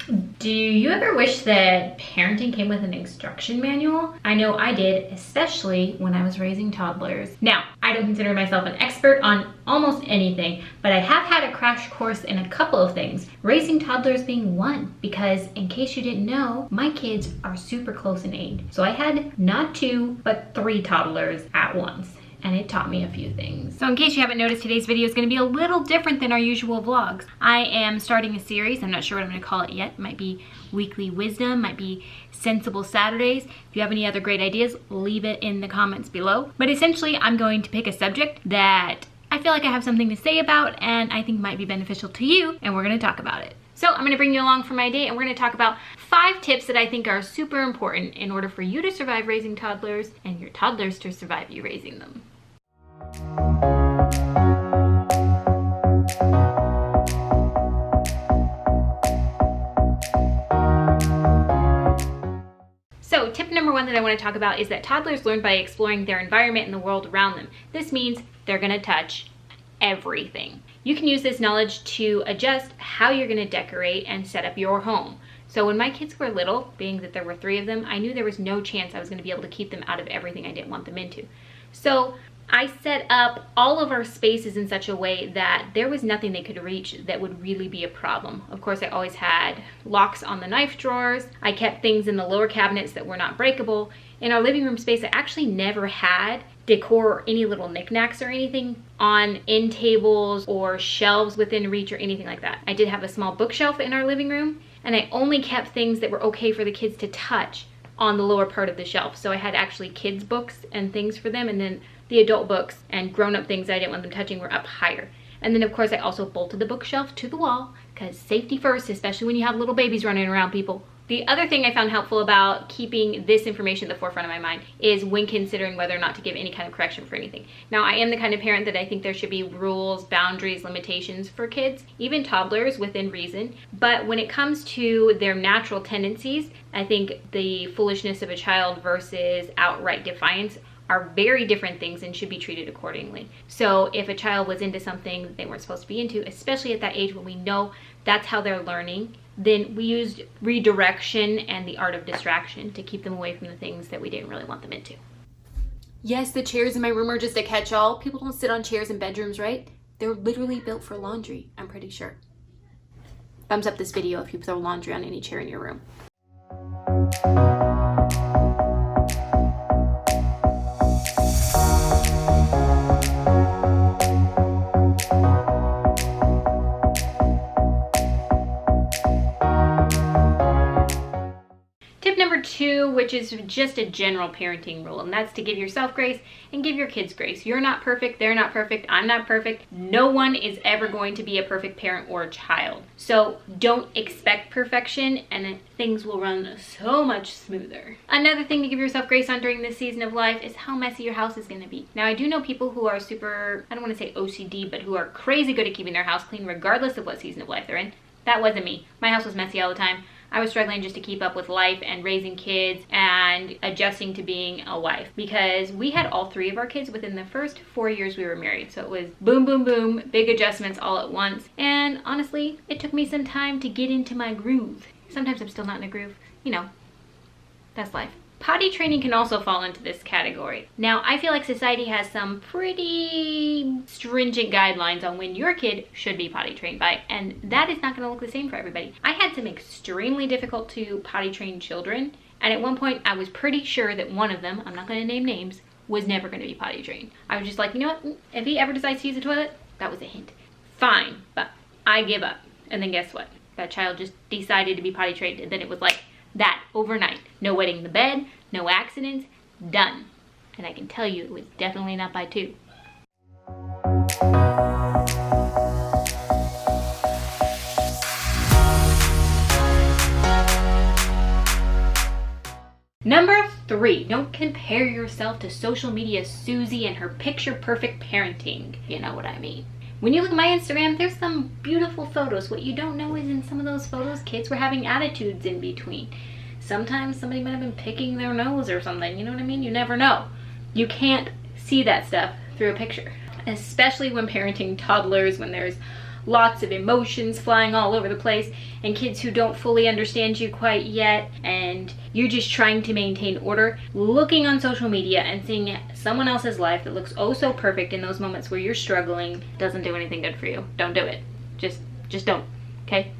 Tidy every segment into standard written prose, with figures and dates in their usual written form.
Do you ever wish that parenting came with an instruction manual? I know I did, especially when I was raising toddlers. Now, I don't consider myself an expert on almost anything, but I have had a crash course in a couple of things, raising toddlers being one, because in case you didn't know, my kids are super close in age. So I had not 2, but 3 toddlers at once. And it taught me a few things. So in case you haven't noticed, today's video is going to be a little different than our usual vlogs. I am starting a series. I'm not sure what I'm going to call it yet. It might be Weekly Wisdom, might be Sensible Saturdays. If you have any other great ideas, leave it in the comments below. But essentially, I'm going to pick a subject that I feel like I have something to say about and I think might be beneficial to you, and we're going to talk about it. So I'm going to bring you along for my day, and we're going to talk about 5 tips that I think are super important in order for you to survive raising toddlers and your toddlers to survive you raising them. So tip number 1 that I want to talk about is that toddlers learn by exploring their environment and the world around them. This means they're going to touch everything. You can use this knowledge to adjust how you're going to decorate and set up your home. So when my kids were little, being that there were 3 of them, I knew there was no chance I was going to be able to keep them out of everything I didn't want them into. So I set up all of our spaces in such a way that there was nothing they could reach that would really be a problem. Of course, I always had locks on the knife drawers. I kept things in the lower cabinets that were not breakable. In our living room space, I actually never had decor or any little knickknacks or anything on end tables or shelves within reach or anything like that. I did have a small bookshelf in our living room, and I only kept things that were okay for the kids to touch on the lower part of the shelf. So I had actually kids books and things for them, and then the adult books and grown-up things I didn't want them touching were up higher. And then of course I also bolted the bookshelf to the wall, because safety first, especially when you have little babies running around, people. The other thing I found helpful about keeping this information at the forefront of my mind is when considering whether or not to give any kind of correction for anything. Now, I am the kind of parent that I think there should be rules, boundaries, limitations for kids, even toddlers within reason. But when it comes to their natural tendencies, I think the foolishness of a child versus outright defiance are very different things and should be treated accordingly. So if a child was into something that they weren't supposed to be into, especially at that age when we know that's how they're learning, then we used redirection and the art of distraction to keep them away from the things that we didn't really want them into. Yes, the chairs in my room are just a catch-all. People don't sit on chairs in bedrooms, right? They're literally built for laundry, I'm pretty sure. Thumbs up this video if you throw laundry on any chair in your room. Number 2, which is just a general parenting rule, and that's to give yourself grace and give your kids grace. You're not perfect, they're not perfect, I'm not perfect. No one is ever going to be a perfect parent or a child. So don't expect perfection, and then things will run so much smoother. Another thing to give yourself grace on during this season of life is how messy your house is going to be. Now, I do know people who are super, I don't want to say OCD, but who are crazy good at keeping their house clean regardless of what season of life they're in. That wasn't me. My house was messy all the time. I was struggling just to keep up with life and raising kids and adjusting to being a wife, because we had all 3 of our kids within the first 4 years we were married. So it was boom, boom, boom, big adjustments all at once. And honestly, it took me some time to get into my groove. Sometimes I'm still not in a groove. You know, that's life. Potty training can also fall into this category. Now, I feel like society has some pretty stringent guidelines on when your kid should be potty trained by, and that is not going to look the same for everybody. I had some extremely difficult to potty train children, and at one point I was pretty sure that one of them, I'm not going to name names, was never going to be potty trained. I was just like, you know what, if he ever decides to use the toilet, that was a hint. Fine, but I give up. And then guess what? That child just decided to be potty trained, and then it was like, that overnight. No wetting the bed, no accidents, done. And I can tell you it was definitely not by 2. Number 3, don't compare yourself to social media Susie and her picture perfect parenting. You know what I mean. When you look at my Instagram, there's some beautiful photos. What you don't know is in some of those photos, kids were having attitudes in between. Sometimes somebody might have been picking their nose or something, you know what I mean? You never know. You can't see that stuff through a picture, especially when parenting toddlers, when there's lots of emotions flying all over the place, and kids who don't fully understand you quite yet, and you're just trying to maintain order, looking on social media and seeing someone else's life that looks oh so perfect in those moments where you're struggling doesn't do anything good for you. Don't do it. Just don't, okay?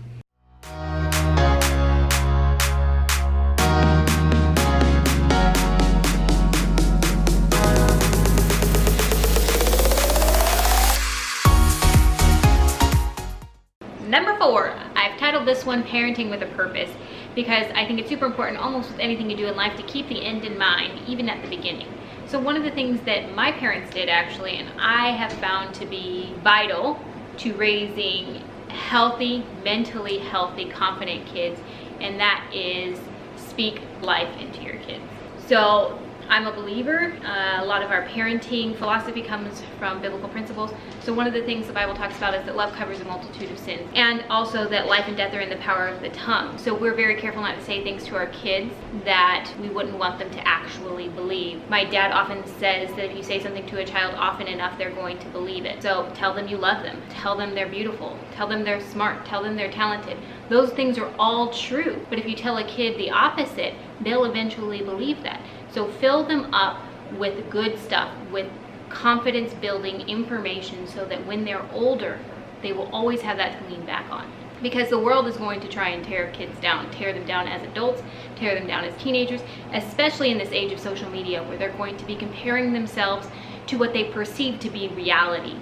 Number 4, I've titled this one Parenting with a Purpose, because I think it's super important almost with anything you do in life to keep the end in mind, even at the beginning. So one of the things that my parents did actually, and I have found to be vital to raising healthy, mentally healthy, confident kids, and that is speak life into your kids. So I'm a believer. A lot of our parenting philosophy comes from biblical principles. So one of the things the Bible talks about is that love covers a multitude of sins, and also that life and death are in the power of the tongue. So we're very careful not to say things to our kids that we wouldn't want them to actually believe. My dad often says that if you say something to a child often enough, they're going to believe it. So tell them you love them. Tell them they're beautiful. Tell them they're smart. Tell them they're talented. Those things are all true. But if you tell a kid the opposite, they'll eventually believe that. So fill them up with good stuff, with confidence building information, so that when they're older, they will always have that to lean back on. Because the world is going to try and tear kids down, tear them down as adults, tear them down as teenagers, especially in this age of social media where they're going to be comparing themselves to what they perceive to be reality.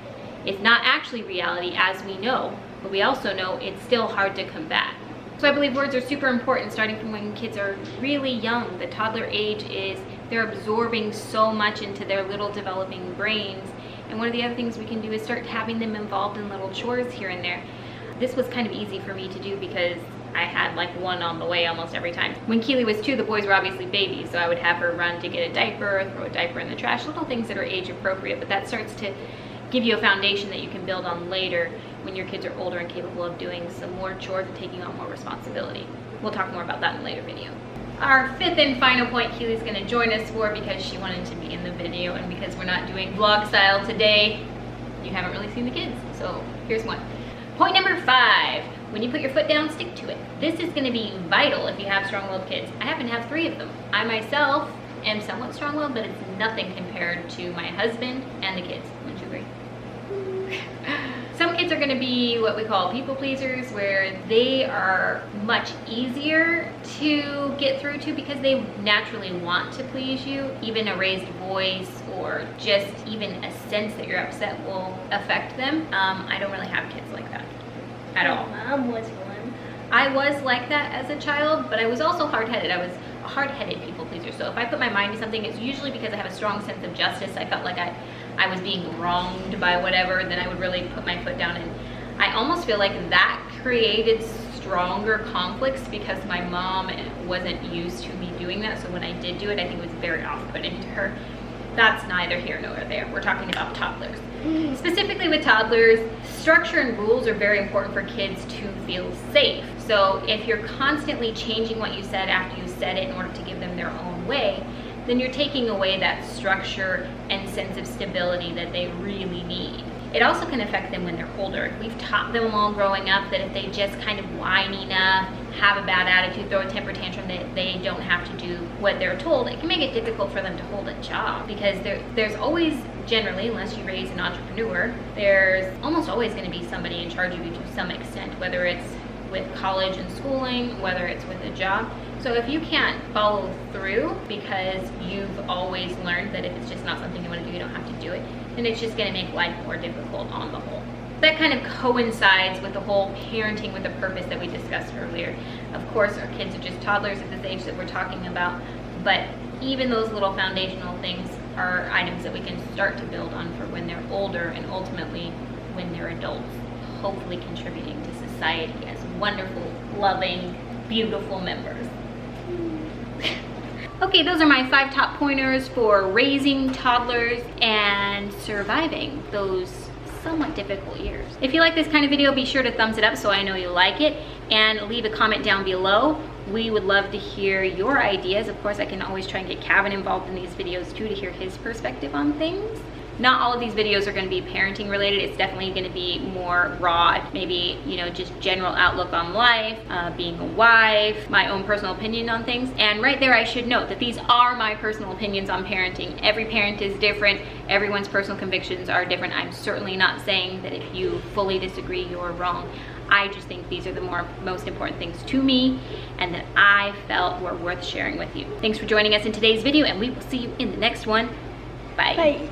It's not actually reality, as we know, but we also know it's still hard to combat. So I believe words are super important starting from when kids are really young. The toddler age is, they're absorbing so much into their little developing brains. And one of the other things we can do is start having them involved in little chores here and there. This was kind of easy for me to do because I had like one on the way almost every time. When Keely was 2, the boys were obviously babies, so I would have her run to get a diaper, throw a diaper in the trash, little things that are age appropriate, but that starts to give you a foundation that you can build on later when your kids are older and capable of doing some more chores and taking on more responsibility. We'll talk more about that in a later video. Our 5th and final point Keely's going to join us for because she wanted to be in the video, and because we're not doing vlog style today, you haven't really seen the kids. So here's one. Point number 5, when you put your foot down, stick to it. This is going to be vital if you have strong-willed kids. I happen to have 3 of them. I myself am somewhat strong-willed, but it's nothing compared to my husband and the kids. Wouldn't you agree? Some kids are going to be what we call people pleasers, where they are much easier to get through to because they naturally want to please you. Even a raised voice or just even a sense that you're upset will affect them. I don't really have kids like that at all. My mom was one. I was like that as a child, but I was also hard-headed. I was a hard-headed people pleaser. So if I put my mind to something, it's usually because I have a strong sense of justice. I felt like I was being wronged by whatever, then I would really put my foot down. And I almost feel like that created stronger conflicts because my mom wasn't used to me doing that. So when I did do it, I think it was very off-putting to her. That's neither here nor there. We're talking about toddlers. Specifically with toddlers, structure and rules are very important for kids to feel safe. So if you're constantly changing what you said after you said it in order to give them their own way, then you're taking away that structure and sense of stability that they really need. It also can affect them when they're older. We've taught them all growing up that if they just kind of whine enough, have a bad attitude, throw a temper tantrum, that they don't have to do what they're told, it can make it difficult for them to hold a job, because there's always, generally, unless you raise an entrepreneur, there's almost always going to be somebody in charge of you to some extent, whether it's with college and schooling, whether it's with a job. So if you can't follow through because you've always learned that if it's just not something you want to do, you don't have to do it, then it's just going to make life more difficult on the whole. That kind of coincides with the whole parenting with a purpose that we discussed earlier. Of course, our kids are just toddlers at this age that we're talking about, but even those little foundational things are items that we can start to build on for when they're older and ultimately when they're adults, hopefully contributing to society as wonderful, loving, beautiful members. Okay, those are my 5 top pointers for raising toddlers and surviving those somewhat difficult years. If you like this kind of video, be sure to thumbs it up so I know you like it, and leave a comment down below. We would love to hear your ideas. Of course, I can always try and get Kevin involved in these videos too to hear his perspective on things. Not all of these videos are going to be parenting related. It's definitely going to be more raw, maybe, you know, just general outlook on life, being a wife, my own personal opinion on things. And right there, I should note that these are my personal opinions on parenting. Every parent is different. Everyone's personal convictions are different. I'm certainly not saying that if you fully disagree, you're wrong. I just think these are the most important things to me and that I felt were worth sharing with you. Thanks for joining us in today's video, and we will see you in the next one. Bye. Bye.